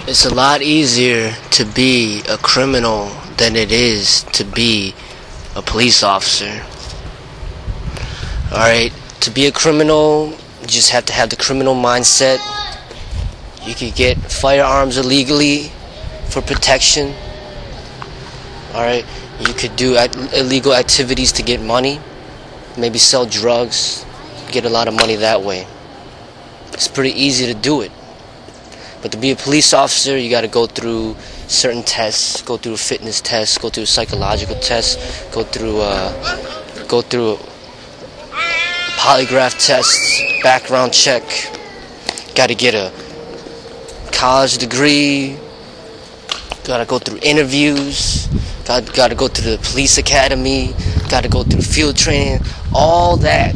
It's a lot easier to be a criminal than it is to be a police officer. Alright, to be a criminal, you just have to have the criminal mindset. You could get firearms illegally for protection. Alright, you could do illegal activities to get money. Maybe sell drugs, get a lot of money that way. It's pretty easy to do it. But to be a police officer, you got to go through certain tests, go through fitness tests, go through psychological tests, go through polygraph tests, background check. Got to get a college degree. Got to go through interviews. Got to go through the police academy. Got to go through field training. All that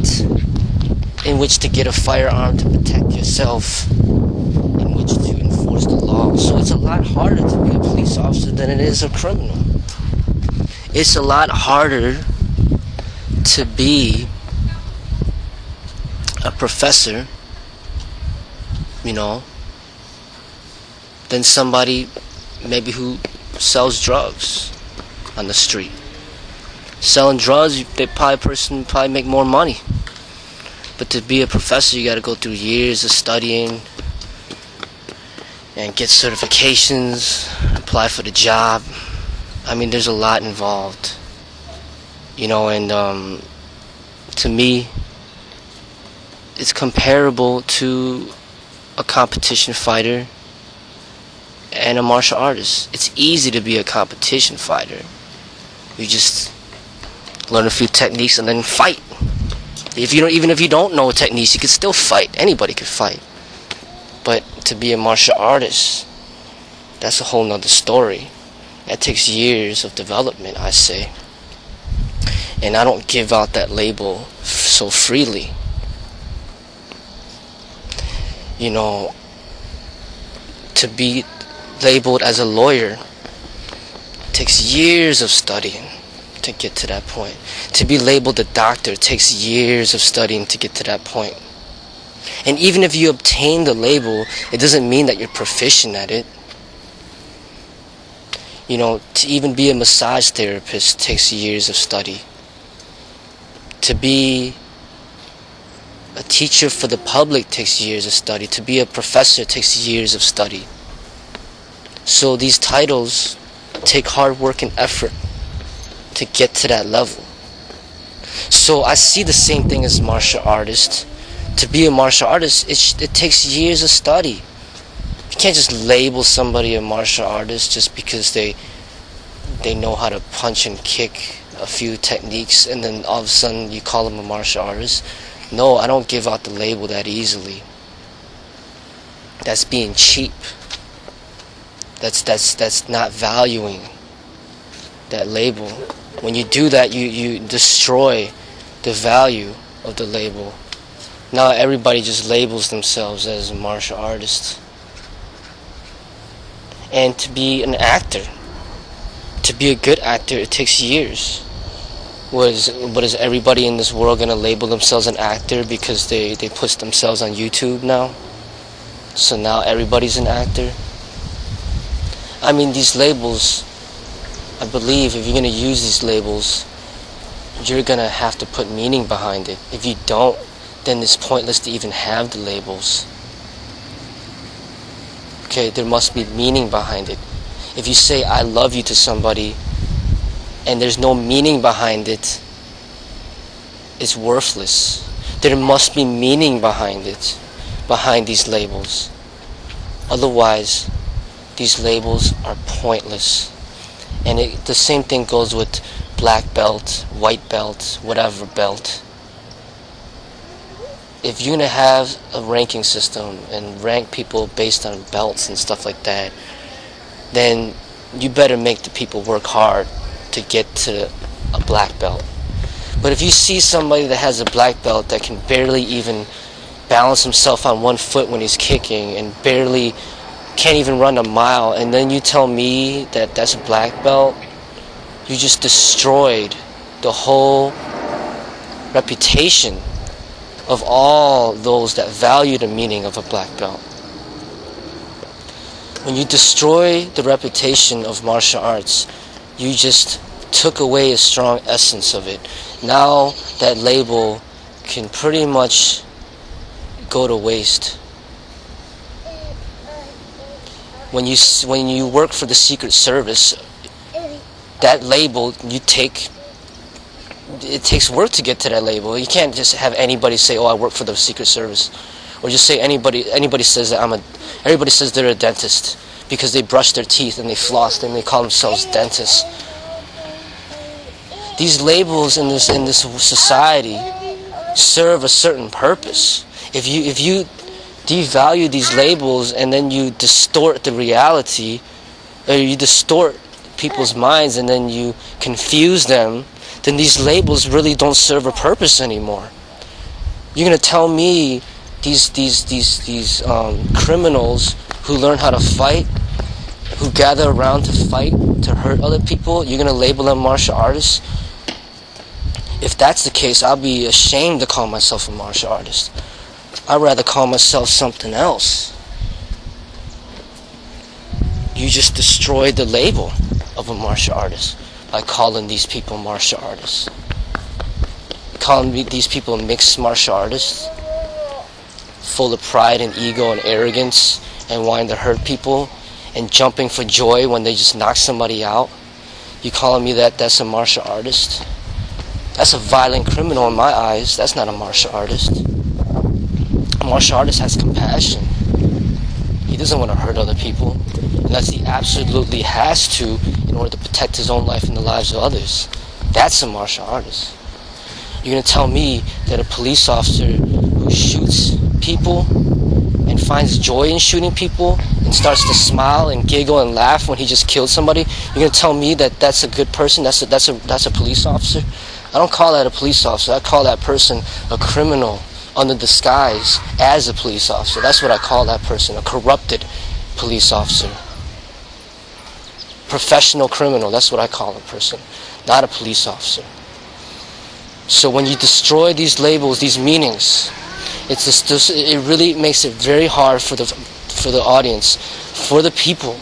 in which to get a firearm to protect yourself, in which to enforce the law. So it's a lot harder to be a police officer than it is a criminal. It's a lot harder to be a professor, than somebody maybe who sells drugs on the street. Selling drugs, person probably make more money. But to be a professor, you got to go through years of studying and get certifications, apply for the job. I mean, there's a lot involved, and to me, it's comparable to a competition fighter and a martial artist. It's easy to be a competition fighter. You just learn a few techniques and then fight. Even if you don't know techniques, you can still fight. Anybody can fight. But to be a martial artist, that's a whole nother story. That takes years of development, I say. And I don't give out that label so freely. To be labeled as a lawyer takes years of studying to get to that point. To be labeled a doctor takes years of studying to get to that point. And even if you obtain the label, it doesn't mean that you're proficient at it. To even be a massage therapist takes years of study. To be a teacher for the public takes years of study. To be a professor takes years of study. So these titles take hard work and effort to get to that level. So I see the same thing as martial artist. To be a martial artist, it takes years of study. You can't just label somebody a martial artist just because they know how to punch and kick a few techniques and then all of a sudden you call them a martial artist. No, I don't give out the label that easily. That's being cheap. That's not valuing that label. When you do that, you destroy the value of the label. Now everybody just labels themselves as a martial artist. And to be an actor, to be a good actor, it takes years. But is everybody in this world going to label themselves an actor because they put themselves on YouTube now? So now everybody's an actor? I mean, these labels, I believe if you're going to use these labels, you're going to have to put meaning behind it. If you don't, then it's pointless to even have the labels. Okay, there must be meaning behind it. If you say I love you to somebody and there's no meaning behind it, it's worthless. There must be meaning behind it, behind these labels. Otherwise, these labels are pointless. And the same thing goes with black belt, white belt, whatever belt. If you're going to have a ranking system and rank people based on belts and stuff like that, then you better make the people work hard to get to a black belt. But if you see somebody that has a black belt that can barely even balance himself on one foot when he's kicking and barely can't even run a mile, and then you tell me that that's a black belt, you just destroyed the whole reputation of all those that value the meaning of a black belt. When you destroy the reputation of martial arts, you just took away a strong essence of it. Now that label can pretty much go to waste. When you work for the Secret Service, that label it takes work to get to that label. You can't just have anybody say, "Oh, I work for the Secret Service," or just say anybody says that everybody says they're a dentist because they brush their teeth and they floss and they call themselves dentists. These labels in this society serve a certain purpose. If you devalue these labels and then you distort the reality, or you distort people's minds and then you confuse them, then these labels really don't serve a purpose anymore. You're gonna tell me these criminals who learn how to fight, who gather around to fight, to hurt other people, you're gonna label them martial artists? If that's the case, I'll be ashamed to call myself a martial artist. I'd rather call myself something else. You just destroyed the label of a martial artist by calling these people martial artists. Calling these people mixed martial artists, full of pride and ego and arrogance and wanting to hurt people and jumping for joy when they just knock somebody out. You calling me that's a martial artist? That's a violent criminal in my eyes. That's not a martial artist. A martial artist has compassion. He doesn't want to hurt other people unless he absolutely has to in order to protect his own life and the lives of others. That's a martial artist. You're going to tell me that a police officer who shoots people and finds joy in shooting people and starts to smile and giggle and laugh when he just killed somebody, you're going to tell me that that's a good person, that's a police officer? I don't call that a police officer. I call that person a criminal under disguise as a police officer. That's what I call that person, a corrupted police officer. Professional criminal, that's what I call a person, not a police officer. So when you destroy these labels, these meanings, it really makes it very hard for the audience, for the people,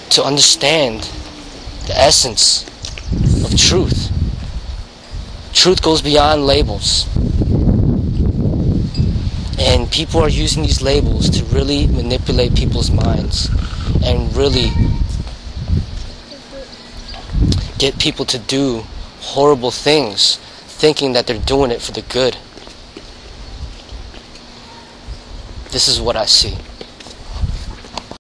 to understand the essence of truth. Truth goes beyond labels. And people are using these labels to really manipulate people's minds and really get people to do horrible things, thinking that they're doing it for the good. This is what I see.